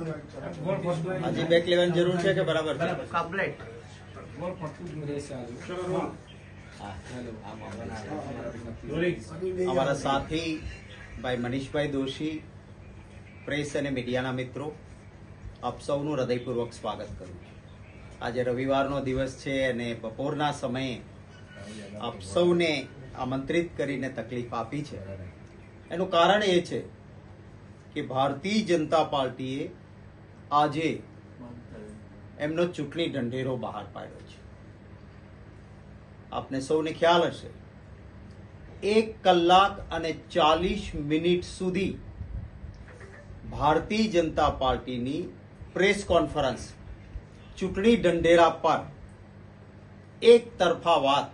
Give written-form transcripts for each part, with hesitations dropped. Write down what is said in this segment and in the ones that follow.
હજી બેક લેવાની જરૂર છે કે બરાબર છે? કમ્પ્લીટ. અમારા સાથી ભાઈ મનીષભાઈ દોશી, પ્રેસ અને મીડિયાના મિત્રો, આપ સૌનું હૃદયપૂર્વક સ્વાગત કરું છું. આજે રવિવારનો દિવસ છે અને બપોરના સમયે આપ સૌને આમંત્રિત કરીને તકલીફ આપી છે. એનું કારણ એ છે કે ભારતીય જનતા પાર્ટીએ આજે એમનો ચૂંટણી ઢંઢેરો બહાર પાડ્યો છે. આપને સૌને ખ્યાલ હશે, 1 કલાક અને 40 મિનિટ સુધી ભારતીય જનતા પાર્ટીની પ્રેસ કોન્ફરન્સ ચૂંટણી ઢંઢેરા પર એક તરફા વાત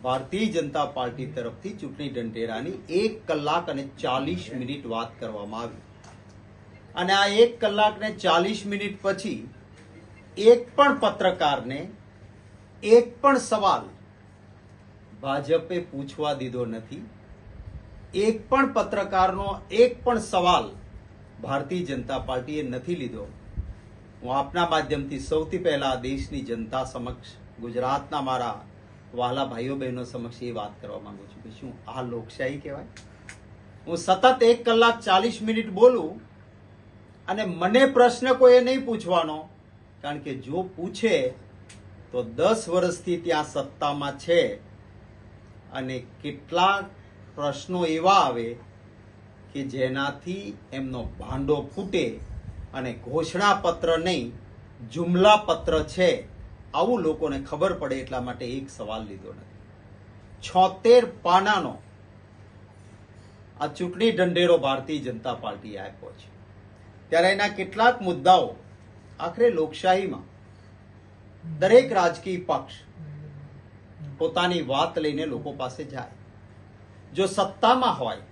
ભારતીય જનતા પાર્ટી તરફથી ચૂંટણી ઢંઢેરાની 1 કલાક અને 40 મિનિટ વાત કરવામાં આવી. અને આ 1 કલાક ને 40 મિનિટ પછી એક પણ પત્રકારને એક પણ સવાલ ભાજપે પૂછવા દીધો નથી. એક પણ પત્રકારનો એક પણ સવાલ ભારતીય જનતા પાર્ટીએ નથી લીધો. હું આપના માધ્યમથી સૌથી પહેલા દેશની જનતા સમક્ષ, ગુજરાતના મારા વહાલા ભાઈઓ બહેનો સમક્ષ એ વાત કરવા માંગુ છું કે શું આ લોકશાહી કહેવાય? હું સતત 1 કલાક 40 મિનિટ બોલું અને મને પ્રશ્ન કોઈ નહીં પૂછવાનો, કારણ કે જો પૂછે તો 10 વર્ષથી ત્યાં સત્તામાં છે અને કેટલાક પ્રશ્નો એવા આવે કે જેનાથી એમનો ભાંડો ફૂટે અને ઘોષણાપત્ર નહીં જુમલા પત્ર છે આવું લોકોને ખબર પડે એટલા માટે એક સવાલ લીધો નથી. 76 પાનાનો આ ચૂંટણી ઢંઢેરો ભારતીય જનતા પાર્ટીએ આપ્યો છે. ત્યારે એના કેટલાક મુદ્દાઓ, આખરે લોકશાહીમાં દરેક રાજકીય પક્ષ પોતાની વાત લઈને લોકો પાસે જાય. જો સત્તામાં હોય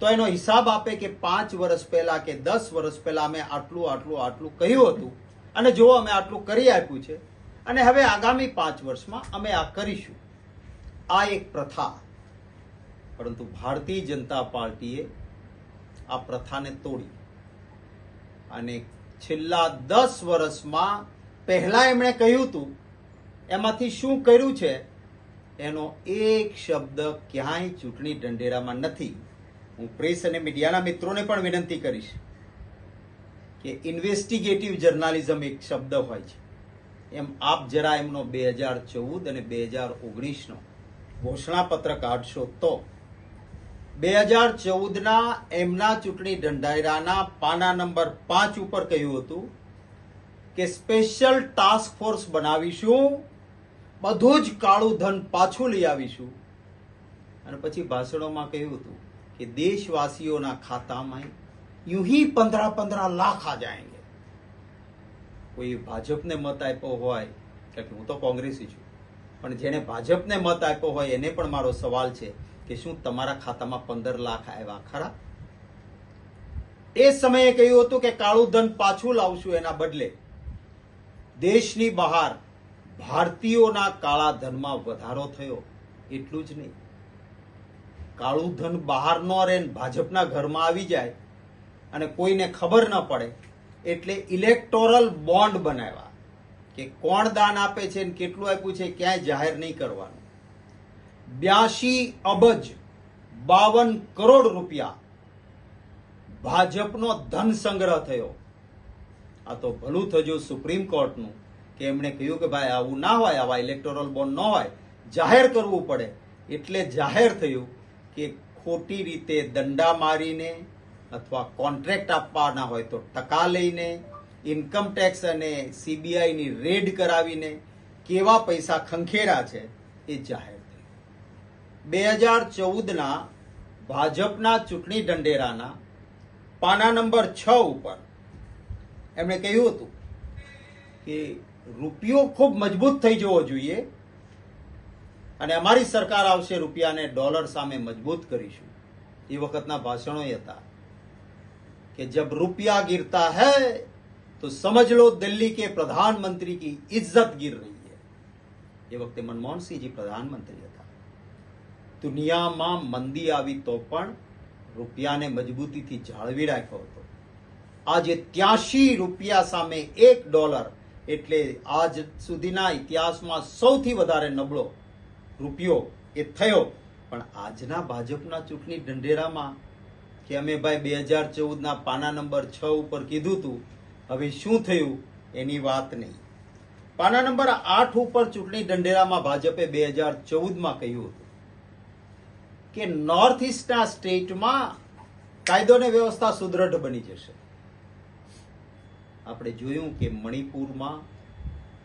તો એનો હિસાબ આપે કે 5 વર્ષ પહેલા કે 10 વર્ષ પહેલા અમે આટલું આટલું આટલું કહ્યું હતું અને જો અમે આટલું કરી આપ્યું છે અને હવે આગામી 5 વર્ષમાં અમે આ કરીશું. આ એક પ્રથા. પરંતુ ભારતીય જનતા પાર્ટીએ આ પ્રથાને તોડી અને છેલ્લા 10 વર્ષમાં પહેલા એમણે કહ્યું હતું એમાંથી શું કર્યું છે એનો એક શબ્દ ક્યાંય ચૂંટણી ઢંઢેરામાં નથી. હું પ્રેસ અને મીડિયાના મિત્રોને પણ વિનંતી કરીશ કે ઇન્વેસ્ટિગેટિવ જર્નાલિઝમ એક શબ્દ હોય છે, એમ આપ જરા એમનો 2014 અને 2019નો ઘોષણાપત્ર કાઢશો તો 2014ના એમના ચૂંટણી ઢંઢેરાના પાના નંબર 5 ઉપર કહ્યું હતું કે સ્પેશિયલ ટાસ્ક ફોર્સ બનાવીશું, બધું જ કાળું ધન પાછું લઈ આવીશું. અને પછી ભાષણોમાં કહ્યું હતું કે દેશવાસીઓના ખાતામાં यूं ही 15-15 लाख आ जाएंगे. કોઈ ભાજપને મત આપ્યો હોય, કે હું તો કોંગ્રેસી છું, પણ જેને ભાજપને મત આપ્યો હોય એને પણ મારો સવાલ છે કે શું તમારા ખાતામાં 15 લાખ આવ્યા ખરા? એ સમયે કહ્યું હતું કે કાળું ધન પાછું લાવશું, એના બદલે દેશની બહાર ભારતીયોના કાળા ધનમાં વધારો થયો. એટલું જ નહીં, કાળું ધન બહાર ન રહે, ભાજપના ઘરમાં આવી જાય અને કોઈને ખબર ન પડે એટલે ઇલેક્ટોરલ બોન્ડ બનાવ્યા કે કોણ દાન આપે છે અને કેટલું આપ્યું છે ક્યાંય જાહેર નહીં કરવાનું. 82 અબજ 52 કરોડ રૂપિયા ભાજપનો ધન સંગ્રહ થયો. આ તો ભલું થયું સુપ્રીમ કોર્ટનું કે એમણે કહ્યું કે ભાઈ આવું ના હોય, આવા ઇલેક્ટોરલ બોન્ડ ન હોય, જાહેર કરવું પડે. એટલે જાહેર થયું કે ખોટી રીતે દંડા મારીને અથવા કોન્ટ્રાક્ટ આપવાના હોય તો ટકા લઈને, ઇન્કમ ટેક્સ અને સીબીઆઈની રેડ કરાવીને કેવા પૈસા ખંખેરા છે એ જાહેર થયું. 2014ના ભાજપના ચૂંટણી ઢંઢેરાના પાના નંબર 6 ઉપર એમણે કહ્યું હતું કે રૂપિયો ખૂબ મજબૂત થઈ જવો જોઈએ અને અમારી સરકાર આવશે, રૂપિયાને ડોલર સામે મજબૂત કરીશું. એ વખતના ભાષણો હતા कि जब रुपया गिरता है तो समझ लो दिल्ली के प्रधानमंत्री की इज्जत गिर रही है. ये वक्त मनमोहन सिंह प्रधानमंत्री હતા. દુનિયામાં મંદી આવી તો પણ રૂપિયાને મજબૂતીથી જાળવી રાખ્યો હતો. આજે 83 રૂપિયા સામે $1 એટલે આજ સુધીના ઇતિહાસમાં સૌથી વધારે નબળો રૂપિયો એ થયો. પણ આજના ભાજપના ચૂંટણી ઢંઢેરામાં કે અમે ભાઈ 2014ના પાના નંબર 6 ઉપર કીધું હતું, હવે શું થયું એની વાત નહીં. પાના નંબર 8 ઉપર ચૂંટણી ઢંઢેરામાં ભાજપે 2014માં કહ્યું હતું કે નોર્થ ઇસ્ટના સ્ટેટમાં કાયદો અને વ્યવસ્થા સુદ્રઢ બની જશે. આપણે જોયું કે મણિપુરમાં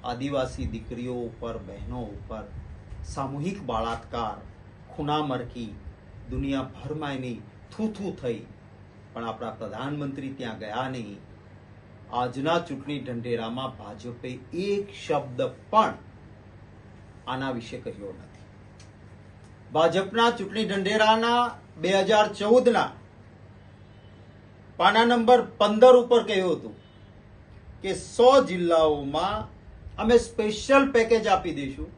આદિવાસી દીકરીઓ ઉપર, બહેનો ઉપર સામૂહિક બળાત્કાર, ખૂનામરકી દુનિયાભરમાં એની થૂથૂ થઈ, પણ આપણા પ્રધાનમંત્રી ત્યાં ગયા નહીં. આજના ચૂંટણી ઢંઢેરામાં ભાજપે એક શબ્દ પણ આના વિશે કહ્યો નથી. ભાજપના ચૂંટણી ઢંઢેરાના 2014ના પાના નંબર 15 ઉપર કહ્યું હતું કે 100 જિલ્લાઓમાં અમે સ્પેશિયલ પેકેજ આપી દઈશું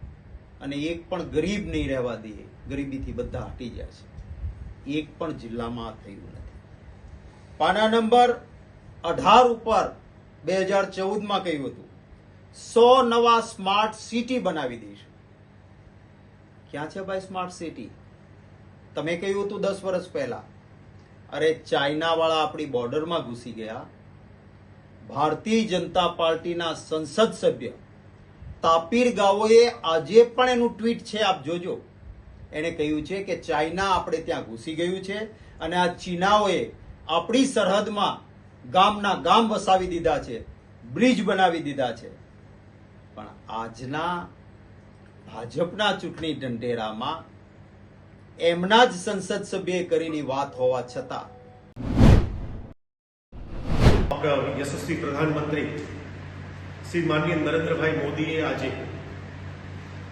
અને એક પણ ગરીબ નહીં રહેવા દઈએ. ગરીબીથી બધા હટી જાય છે. એક પણ જિલ્લામાં થયું નથી. પાના નંબર 18 ઉપર 2014માં કહ્યું હતું 100 નવા સ્માર્ટ સિટી બનાવી દઈશું. ક્યાં છે ભાઈ સ્માર્ટ સિટી? તમે કહ્યું હતું 10 વર્ષ પહેલા. અરે ચાઇના વાળા આપણી બોર્ડરમાં ઘૂસી ગયા. ભારતીય જનતા પાર્ટીના સંસદ સભ્ય તાપીર ગાવોએ આજે પણ એનું ટ્વીટ છે, આપ જોજો. એને કહ્યું છે કે ચાઇના આપણે ત્યાં ઘૂસી ગયું છે અને આ ચીનાઓએ આપણી સરહદમાં ગામના ગામ વસાવી દીધા છે, બ્રિજ બનાવી દીધા છે. પણ આજના ભાજપના ચૂંટણી ઢંઢેરામાં એમના જ સંસદ સભ્યએ કરેલી વાત હોવા છતાં આપણા યશસ્વી પ્રધાનમંત્રી શ્રી માનનીય નરેન્દ્રભાઈ મોદીએ આજે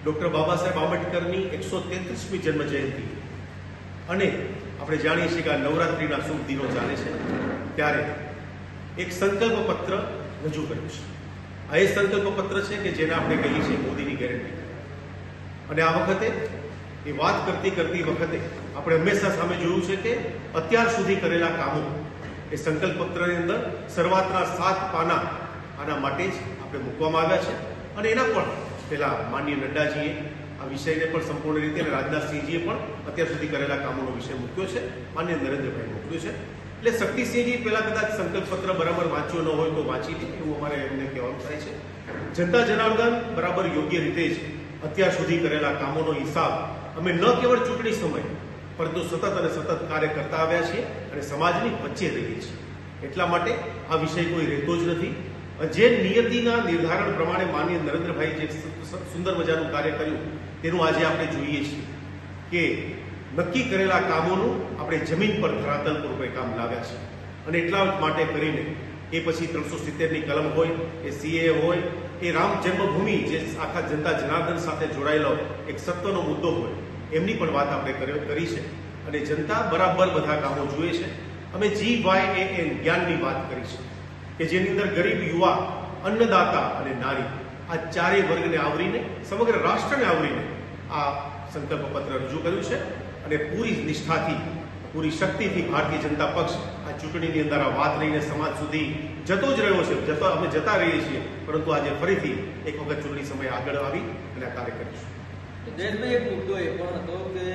ડોક્ટર બાબા સાહેબ આંબેડકરની 133મી જન્મ જયંતિ અને આપણે જાણીએ છીએ કે આ નવરાત્રિના શુભ દિનો ચાલે છે ત્યારે એક સંકલ્પ પત્ર રજૂ કર્યું છે. આ એ સંકલ્પ પત્ર છે કે જેને આપણે કહીએ છીએ મોદીની ગેરંટી. અને આ વખતે એ વાત કરતી વખતે આપણે હંમેશા સામે જોયું છે કે અત્યાર સુધી કરેલા કામો એ સંકલ્પ પત્રની અંદર શરૂઆતના 7 પાના આના માટે જ આપણે મૂકવામાં આવ્યા છે. અને એના પણ પહેલા માનનીય નડ્ડાજીએ આ વિષયને પણ સંપૂર્ણ રીતે અને રાજનાથસિંહજીએ પણ અત્યાર સુધી કરેલા કામોનો વિષય મૂક્યો છે, માનનીય નરેન્દ્રભાઈ મૂક્યો છે. એટલે શક્તિસિંહજી પહેલા કદાચ સંકલ્પ પત્ર બરાબર વાંચ્યો ન હોય તો વાંચી લે એવું અમારે એમને કહેવાનું થાય છે. જનતા જનાર્દન બરાબર યોગ્ય રીતે જ અત્યાર સુધી કરેલા કામોનો હિસાબ અમે ન કેવળ ચૂંટણી સમય પરંતુ સતત અને સતત કાર્ય કરતા આવ્યા છીએ અને સમાજની વચ્ચે રહીએ છીએ. એટલા માટે આ વિષય કોઈ રહેતો જ નથી. જે નિયતિના નિર્ધારણ પ્રમાણે માનનીય નરેન્દ્રભાઈ જે સુંદર મજાનું કાર્ય કર્યું તેનું આજે આપણે જોઈએ છીએ કે નક્કી કરેલા કામોનું આપણે જમીન પર ધરાતલ પર કામ લાવ્યા છે. અને એટલા માટે કરીને એ પછી 370ની કલમ હોય, એ CA હોય, એ રામ જન્મભૂમિ જે આખા જનતા જનાર્દન સાથે જોડાયેલો એક સત્વનો મુદ્દો હોય, એમની પણ વાત આપણે કરી છે. અને જનતા બરાબર બધા કામો જુએ છે. અમે GYAN જ્ઞાનની વાત કરી છે કે જેની અંદર ગરીબ, યુવા, અન્નદાતા અને નારી આ ચારેય વર્ગને આવરીને સમગ્ર રાષ્ટ્રને આવરીને આ સંકલ્પ પત્ર રજૂ કર્યું છે. અને પૂરી નિષ્ઠાથી, પૂરી શક્તિથી ભારતીય જનતા પક્ષ આ ચૂંટણીની અંદર આ વાત લઈને સમાજ સુધી જતો જ રહ્યો છે. અમે જતા રહીએ છીએ, પરંતુ આજે ફરીથી એક વખત ચૂંટણી સમયે આગળ આવી અને આ કાર્ય કરીશું. દેશમાં એક મુદ્દો એ પણ હતો કે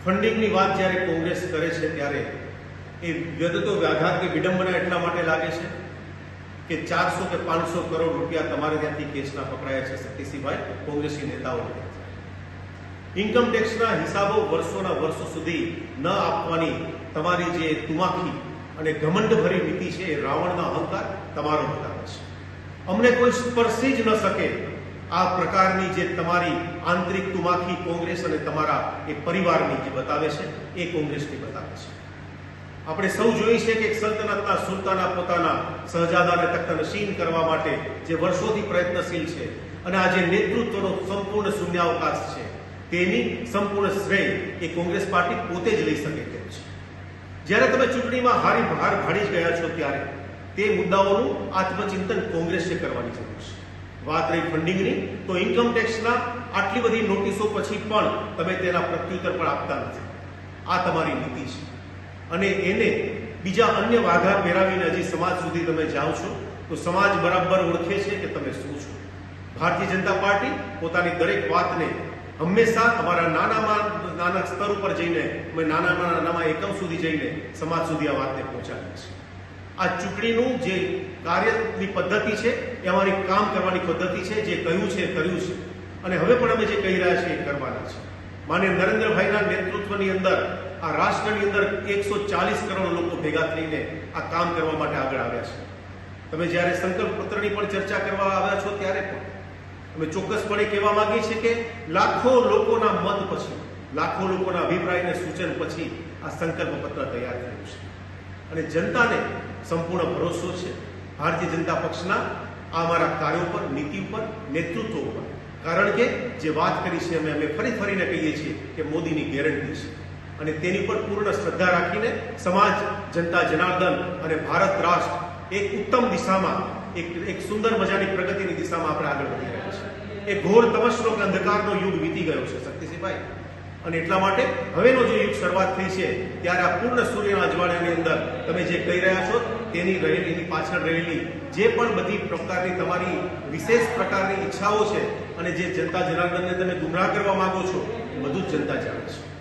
ફંડિંગની વાત જ્યારે કોંગ્રેસ કરે છે ત્યારે એ વ્યથતો વ્યાઘાત કે વિડંબના એટલા માટે લાગે છે કે 400 કે 500 કરોડ રૂપિયા તમારે ત્યાંથી કેસના પકડાયા છે શક્તિસિંહભાઈ, કોંગ્રેસી નેતાઓ. ઇન્કમ ટેક્સના હિસાબો વર્ષોના વર્ષો સુધી ન આપવાની તમારી જે તુમાખી અને ઘમંડભરી નીતિ છે એ રાવણના અહંકાર તમારો બતાવે છે. અમને કોઈ સ્પર્શી જ ન શકે આ પ્રકારની જે તમારી આંતરિક તુમાખી કોંગ્રેસ અને તમારા એ પરિવારની જે બતાવે છે એ કોંગ્રેસની બતાવે છે. આપણે સૌ જોઈએ છીએ કે એક સલ્તનતના સુલતાના પોતાના શહજાદાને તખ્ત નશીન કરવા માટે જે વર્ષોથી પ્રયત્નશીલ છે અને આજે નેતૃત્વનો સંપૂર્ણ શૂન્યાવકાશ છે, તેની સંપૂર્ણ શ્રેય એ કોંગ્રેસ પાર્ટી પોતે જ લઈ શકે તેમ છે. જ્યારે તમે ચૂંટણીમાં હાર ભાડી ગયા છો ત્યારે તે મુદ્દાઓનું આત્મચિંતન કોંગ્રેસે કરવાની જરૂર છે. વાત રહી ફંડિંગની, તો ઇન્કમ ટેક્સના આટલી બધી નોટિસો પછી પણ તમે તેના પ્રત્યુત્તર પણ આપતા નથી. આ તમારી નીતિ છે અને એને બીજા અન્ય વાઘા પહેરાવીને હજી સમાજ સુધી તમે જાઓ છો તો સમાજ બરાબર ઓળખે છે કે તમે શું છો. ભારતીય જનતા પાર્ટી પોતાની દરેક વાતને હંમેશા અમારા નાના સ્તર ઉપર જઈને અમે નાનામાં એકમ સુધી જઈને સમાજ સુધી આ વાતને પહોંચાડીએ છીએ. આ ચૂંટણીનું જે કાર્યની પદ્ધતિ છે એ અમારી કામ કરવાની પદ્ધતિ છે. જે કહ્યું છે કર્યું છે અને હવે પણ અમે જે કહી રહ્યા છીએ એ કરવાના છે. માનનીય નરેન્દ્રભાઈના નેતૃત્વની અંદર આ રાષ્ટ્રની અંદર 140 કરોડ લોકો ભેગા થઈને આ કામ કરવા માટે આગળ આવ્યા છે. તમે જ્યારે સંકલ્પ પત્રની પણ ચર્ચા કરવા આવ્યા છો ત્યારે પણ અમે ચોક્કસપણે કહેવા માંગીએ છીએ કે લાખો લોકોના મત પછી, લાખો લોકોના અભિપ્રાય અને સૂચન પછી આ સંકલ્પ પત્ર તૈયાર થયું છે અને જનતાને સંપૂર્ણ ભરોસો છે ભારતીય જનતા પક્ષના આ અમારા કાર્યો પર, નીતિ ઉપર, નેતૃત્વ ઉપર. કારણ કે જે વાત કરી છે અમે ફરીને કહીએ છીએ કે મોદીની ગેરંટી છે અને તેની પર પૂર્ણ શ્રદ્ધા રાખીને સમાજ, જનતા જનાર્દન અને ભારત રાષ્ટ્ર એક ઉત્તમ દિશામાં, એક સુંદર મજાની પ્રગતિની દિશામાં આપણે આગળ વધી રહ્યા છીએ. એ ઘોર તમસ્નો કે અંધકારનો યુગ વીતી ગયો છે શક્તિસિંહભાઈ, અને એટલા માટે હવેનો જે યુગ શરૂઆત થઈ છે ત્યારે આ પૂર્ણ સૂર્યના અજવાળાની અંદર તમે જે કહી રહ્યા છો એની પાછળ રહેલી જે પણ બધી પ્રકારની તમારી વિશેષ પ્રકારની ઈચ્છાઓ છે અને જે જનતા જનાર્દનને તમે ગુમરાહ કરવા માંગો છો એ બધું જ જનતા જાણે છે.